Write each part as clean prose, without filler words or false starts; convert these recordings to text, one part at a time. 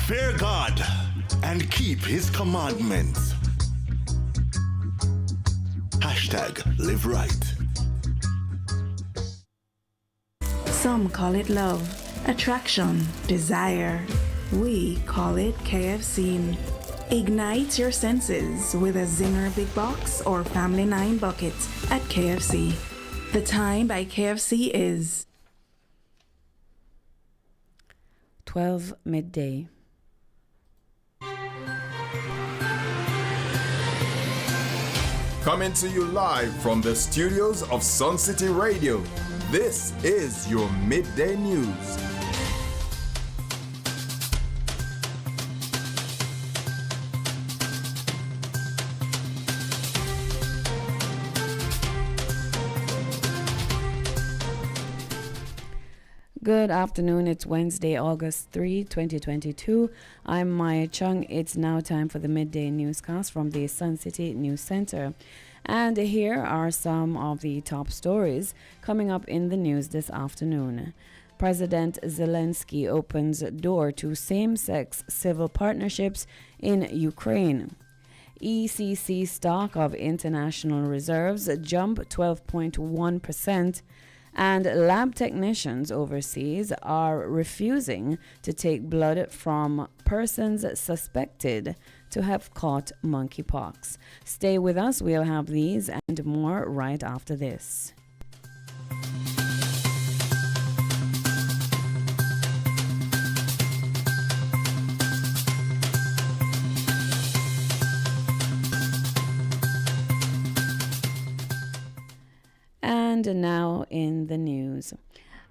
Fear God and keep his commandments. Hashtag live right. Some call it love, attraction, desire. We call it KFC. Ignite your senses with a Zinger Big Box or Family 9 buckets at KFC. The time by KFC is 12 midday. Coming to you live from the studios of Suncity Radio. This is your midday news. Good afternoon. It's Wednesday, August 3, 2022. I'm MAIA CHUNG. It's now time for the midday newscast from the Suncity News Center. And here are some of the top stories coming up in the news this afternoon. President Zelensky opens door to same-sex civil partnerships in Ukraine. ECC stock of international reserves jump 12.1%. And lab technicians overseas are refusing to take blood from persons suspected to have caught monkeypox. Stay with us. We'll have these and more right after this. And now in the news.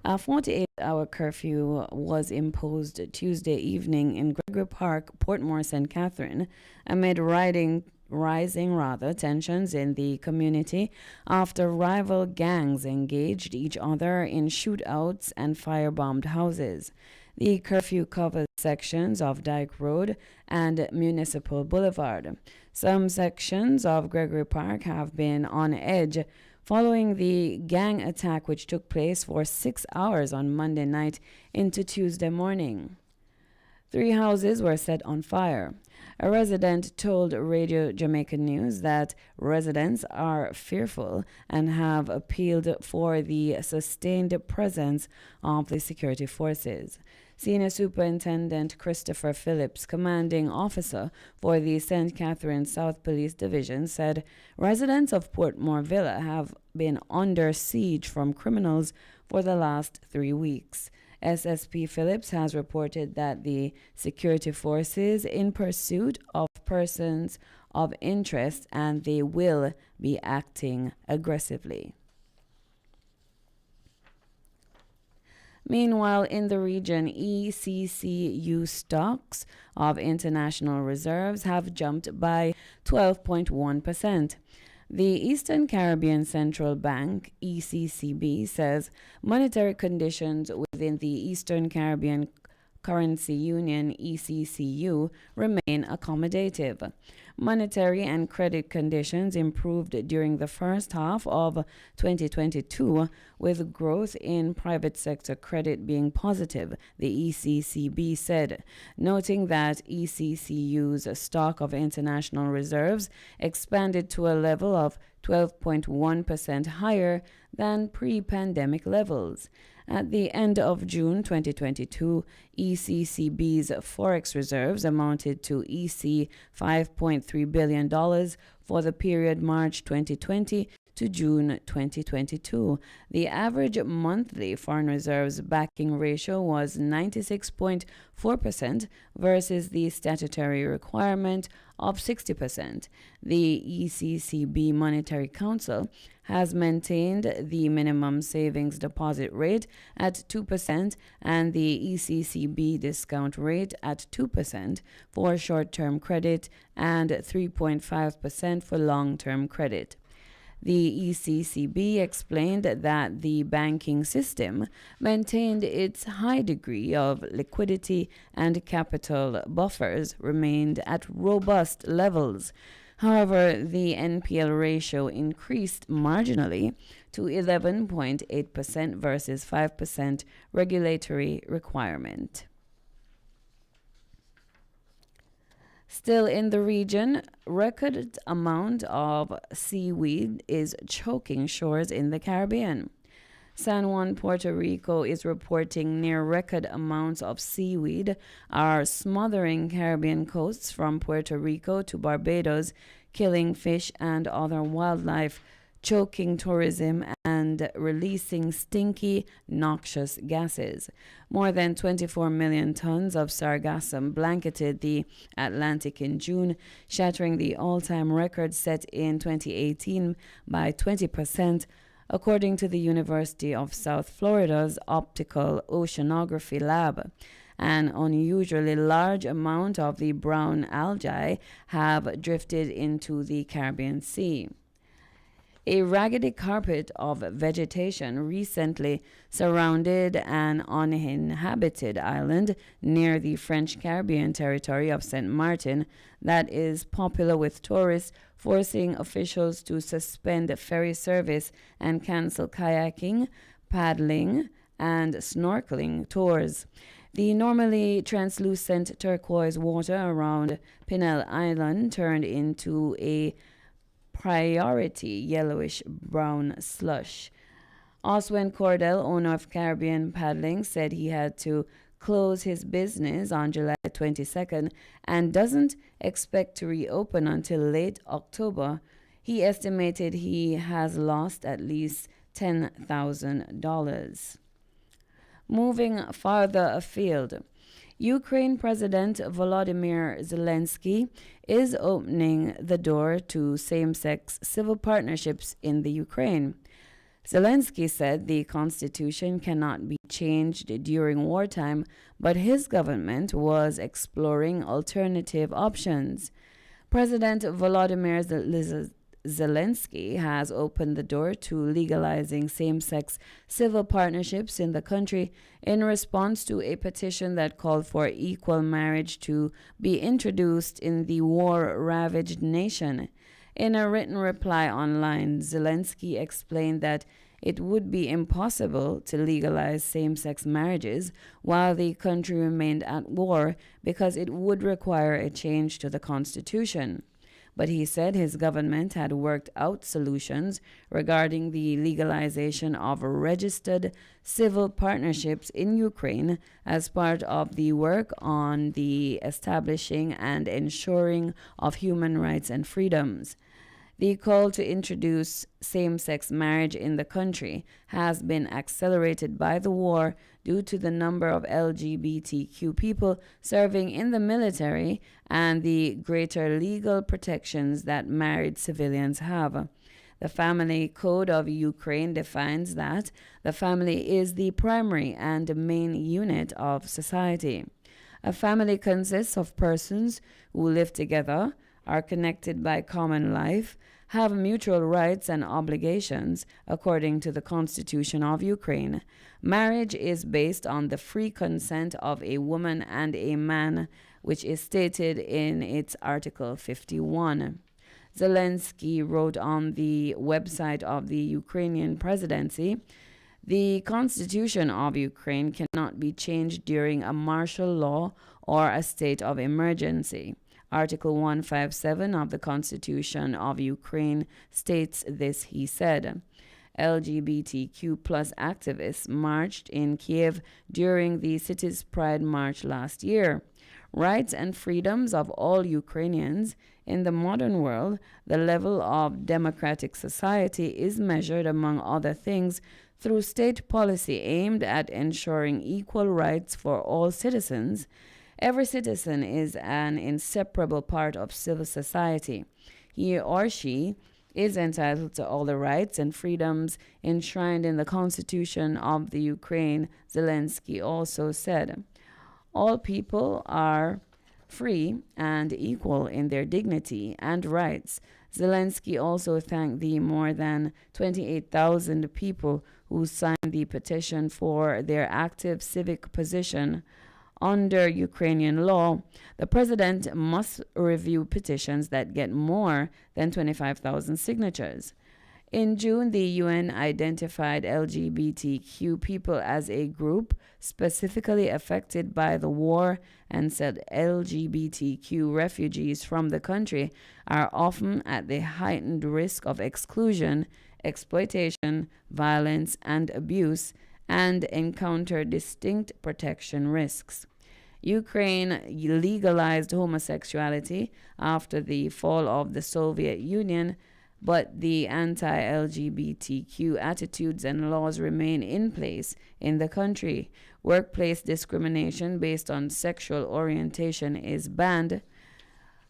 A 48-hour curfew was imposed Tuesday evening in Gregory Park, Portmore, St. Catherine, amid rising tensions in the community after rival gangs engaged each other in shootouts and firebombed houses. The curfew covers sections of Dyke Road and Municipal Boulevard. Some sections of Gregory Park have been on edge following the gang attack which took place for 6 hours on Monday night into Tuesday morning. 3 houses were set on fire. A resident told Radio Jamaican News that residents are fearful and have appealed for the sustained presence of the security forces. Senior Superintendent Christopher Phillips, commanding officer for the St. Catherine South Police Division, said residents of Portmore Villa have been under siege from criminals for the last 3 weeks. SSP Phillips has reported that the security forces in pursuit of persons of interest and they will be acting aggressively. Meanwhile, in the region, ECCU stocks of international reserves have jumped by 12.1%. The Eastern Caribbean Central Bank, ECCB, says monetary conditions within the Eastern Caribbean Currency Union, ECCU, remain accommodative. Monetary and credit conditions improved during the first half of 2022, with growth in private sector credit being positive, the ECCB said, noting that ECCU's stock of international reserves expanded to a level of 12.1% higher than pre-pandemic levels. At the end of June 2022, ECCB's forex reserves amounted to $5.3 billion for the period March 2020 to June 2022. The average monthly foreign reserves backing ratio was 96.4% versus the statutory requirement of 60%. The ECCB Monetary Council has maintained the minimum savings deposit rate at 2% and the ECCB discount rate at 2% for short-term credit and 3.5% for long-term credit. The ECCB explained that the banking system maintained its high degree of liquidity and capital buffers remained at robust levels. However, the NPL ratio increased marginally to 11.8% versus 5% regulatory requirement. Still in the region, record amount of seaweed is choking shores in the Caribbean. San Juan, Puerto Rico is reporting near record amounts of seaweed are smothering Caribbean coasts from Puerto Rico to Barbados, killing fish and other wildlife, choking tourism and releasing stinky, noxious gases. More than 24 million tons of sargassum blanketed the Atlantic in June, shattering the all-time record set in 2018 by 20%, according to the University of South Florida's Optical Oceanography Lab. An unusually large amount of the brown algae have drifted into the Caribbean Sea. A raggedy carpet of vegetation recently surrounded an uninhabited island near the French Caribbean territory of St. Martin that is popular with tourists, forcing officials to suspend ferry service and cancel kayaking, paddling, and snorkeling tours. The normally translucent turquoise water around Pinnell Island turned into a priority yellowish-brown slush. Oswin Cordell, owner of Caribbean Paddling, said he had to close his business on July 22nd and doesn't expect to reopen until late October. He estimated he has lost at least $10,000. Moving farther afield, Ukraine President Volodymyr Zelensky is opening the door to same-sex civil partnerships in the Ukraine. Zelensky said the constitution cannot be changed during wartime, but his government was exploring alternative options. President Volodymyr Zelensky has opened the door to legalizing same-sex civil partnerships in the country in response to a petition that called for equal marriage to be introduced in the war-ravaged nation. In a written reply online, Zelensky explained that it would be impossible to legalize same-sex marriages while the country remained at war because it would require a change to the constitution. But he said his government had worked out solutions regarding the legalization of registered civil partnerships in Ukraine as part of the work on the establishing and ensuring of human rights and freedoms. The call to introduce same-sex marriage in the country has been accelerated by the war due to the number of LGBTQ people serving in the military and the greater legal protections that married civilians have. The Family Code of Ukraine defines that the family is the primary and main unit of society. A family consists of persons who live together, are connected by common life, have mutual rights and obligations according to the Constitution of Ukraine. Marriage is based on the free consent of a woman and a man, which is stated in its Article 51. Zelensky wrote on the website of the Ukrainian presidency, "The Constitution of Ukraine cannot be changed during a martial law or a state of emergency." Article 157 of the Constitution of Ukraine states this, he said. LGBTQ plus activists marched in Kiev during the city's Pride March last year. Rights and freedoms of all Ukrainians. In the modern world, the level of democratic society is measured, among other things, through state policy aimed at ensuring equal rights for all citizens. Every citizen is an inseparable part of civil society. He or she is entitled to all the rights and freedoms enshrined in the Constitution of the Ukraine, Zelensky also said. All people are free and equal in their dignity and rights. Zelensky also thanked the more than 28,000 people who signed the petition for their active civic position. Under Ukrainian law, the president must review petitions that get more than 25,000 signatures. In June, the UN identified LGBTQ people as a group specifically affected by the war and said LGBTQ refugees from the country are often at the heightened risk of exclusion, exploitation, violence, and abuse, and encounter distinct protection risks. Ukraine legalized homosexuality after the fall of the Soviet Union, but the anti-LGBTQ attitudes and laws remain in place in the country. Workplace discrimination based on sexual orientation is banned,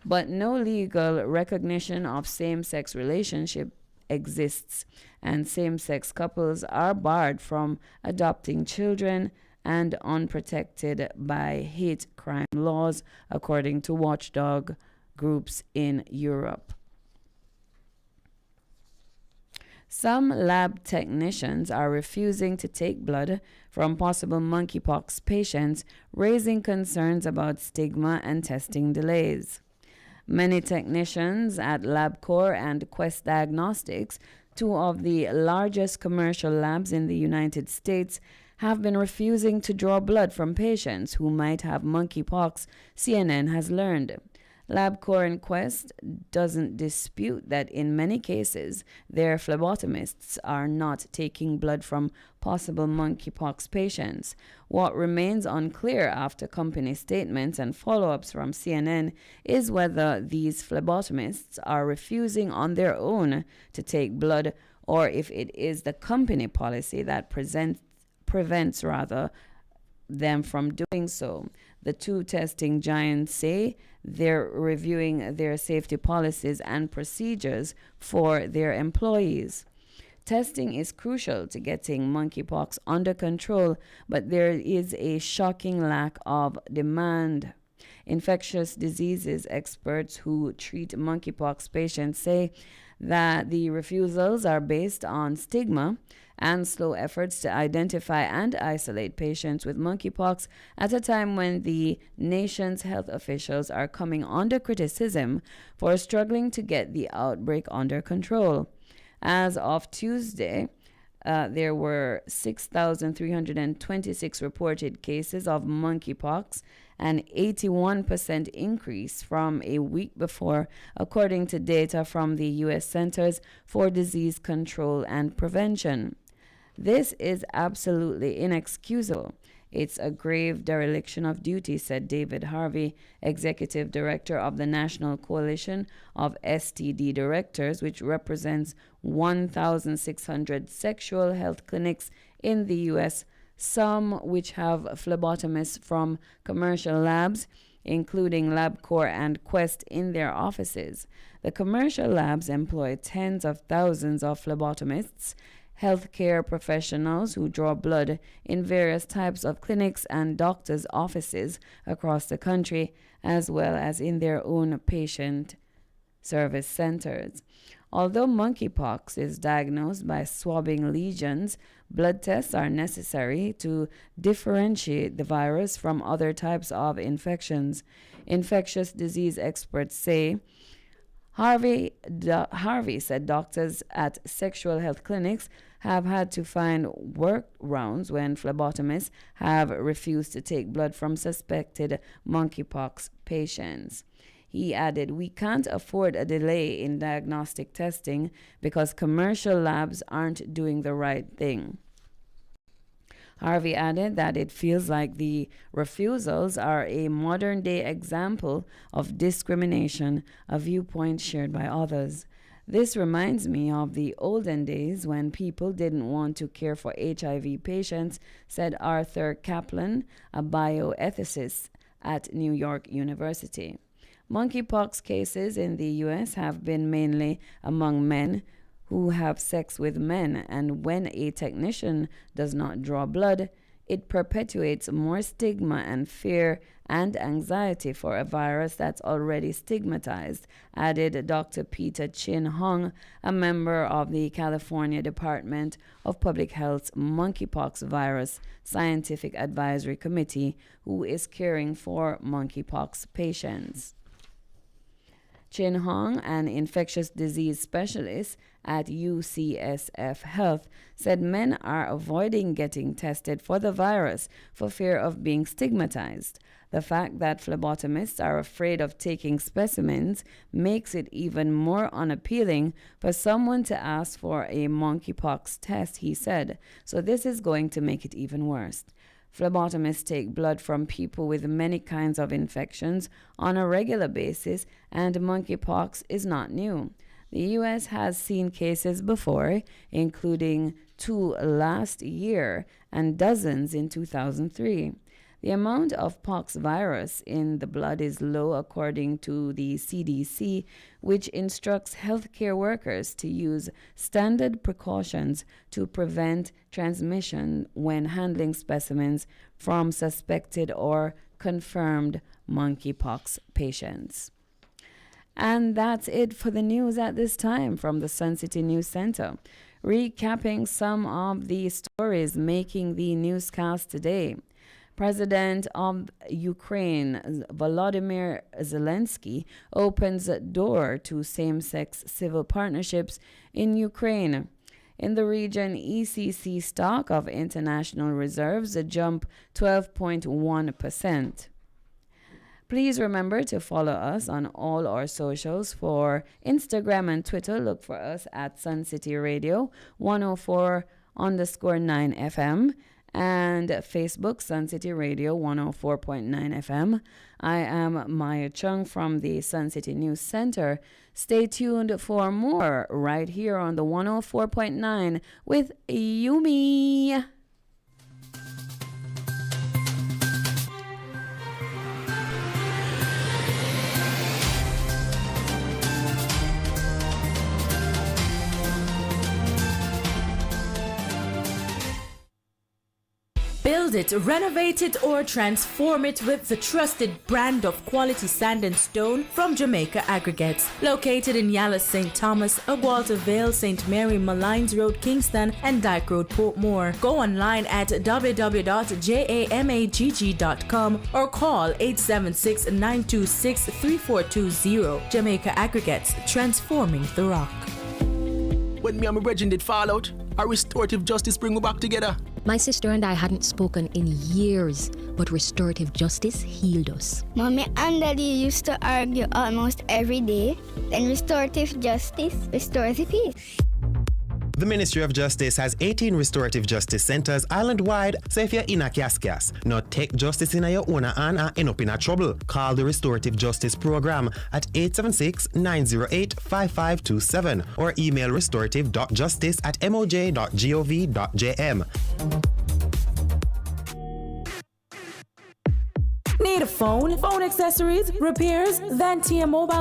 but no legal recognition of same-sex relationship exists, and same-sex couples are barred from adopting children and unprotected by hate crime laws, according to watchdog groups in Europe. Some lab technicians are refusing to take blood from possible monkeypox patients, raising concerns about stigma and testing delays. Many technicians at LabCorp and Quest Diagnostics, two of the largest commercial labs in the United States, have been refusing to draw blood from patients who might have monkeypox, CNN has learned. LabCorp and Quest doesn't dispute that in many cases, their phlebotomists are not taking blood from possible monkeypox patients. What remains unclear after company statements and follow-ups from CNN is whether these phlebotomists are refusing on their own to take blood or if it is the company policy that prevents them from doing so. The two testing giants say they're reviewing their safety policies and procedures for their employees. Testing is crucial to getting monkeypox under control, but there is a shocking lack of demand. Infectious diseases experts who treat monkeypox patients say that the refusals are based on stigma and slow efforts to identify and isolate patients with monkeypox at a time when the nation's health officials are coming under criticism for struggling to get the outbreak under control. As of Tuesday, there were 6,326 reported cases of monkeypox, an 81% increase from a week before, according to data from the U.S. Centers for Disease Control and Prevention. This is absolutely inexcusable. It's a grave dereliction of duty, said David Harvey, executive director of the National Coalition of STD Directors, which represents 1,600 sexual health clinics in the U.S., some which have phlebotomists from commercial labs, including LabCorp and Quest, in their offices. The commercial labs employ tens of thousands of phlebotomists, healthcare professionals who draw blood in various types of clinics and doctors' offices across the country, as well as in their own patient service centers. Although monkeypox is diagnosed by swabbing lesions, blood tests are necessary to differentiate the virus from other types of infections. Infectious disease experts say Harvey said doctors at sexual health clinics have had to find workarounds when phlebotomists have refused to take blood from suspected monkeypox patients. He added, "We can't afford a delay in diagnostic testing because commercial labs aren't doing the right thing." Harvey added that it feels like the refusals are a modern-day example of discrimination, a viewpoint shared by others. This reminds me of the olden days when people didn't want to care for HIV patients, said Arthur Kaplan, a bioethicist at New York University. Monkeypox cases in the U.S. have been mainly among men who have sex with men, and when a technician does not draw blood, it perpetuates more stigma and fear and anxiety for a virus that's already stigmatized, added Dr. Peter Chin Hong, a member of the California Department of Public Health's Monkeypox Virus Scientific Advisory Committee, who is caring for monkeypox patients. Chin Hong, an infectious disease specialist at UCSF Health, said men are avoiding getting tested for the virus for fear of being stigmatized. The fact that phlebotomists are afraid of taking specimens makes it even more unappealing for someone to ask for a monkeypox test, he said. So this is going to make it even worse. Phlebotomists take blood from people with many kinds of infections on a regular basis, and monkeypox is not new. The U.S. has seen cases before, including 2 last year and dozens in 2003. The amount of pox virus in the blood is low, according to the CDC, which instructs healthcare workers to use standard precautions to prevent transmission when handling specimens from suspected or confirmed monkeypox patients. And that's it for the news at this time from the Suncity News Center. Recapping some of the stories making the newscast today. President of Ukraine, Volodymyr Zelensky, opens a door to same-sex civil partnerships in Ukraine. In the region, ECC stock of international reserves jump 12.1%. Please remember to follow us on all our socials. For Instagram and Twitter, look for us at Suncity Radio 104.9 FM. And Facebook, Suncity Radio 104.9 FM. I am MAIA Chung from the Suncity News Center. Stay tuned for more right here on the 104.9 with Yumi. Build it, renovate it, or transform it with the trusted brand of quality sand and stone from Jamaica Aggregates. Located in Yallis, St. Thomas, Agualta Vale, St. Mary, Malines Road, Kingston, and Dyke Road, Portmore. Go online at www.jamagg.com or call 876-926-3420. Jamaica Aggregates, transforming the rock. When me and my brethren did fall out, our restorative justice bring we back together. My sister and I hadn't spoken in years, but restorative justice healed us. Mommy and Daddy used to argue almost every day. Then restorative justice restores the peace. The Ministry of Justice has 18 restorative justice centers island-wide, so if you're in a cascas, not take justice in your own hand and end up in a trouble. Call the Restorative Justice Program at 876-908-5527 or email restorative.justice@moj.gov.jm. Need a phone, phone accessories, repairs? Then TM Mobile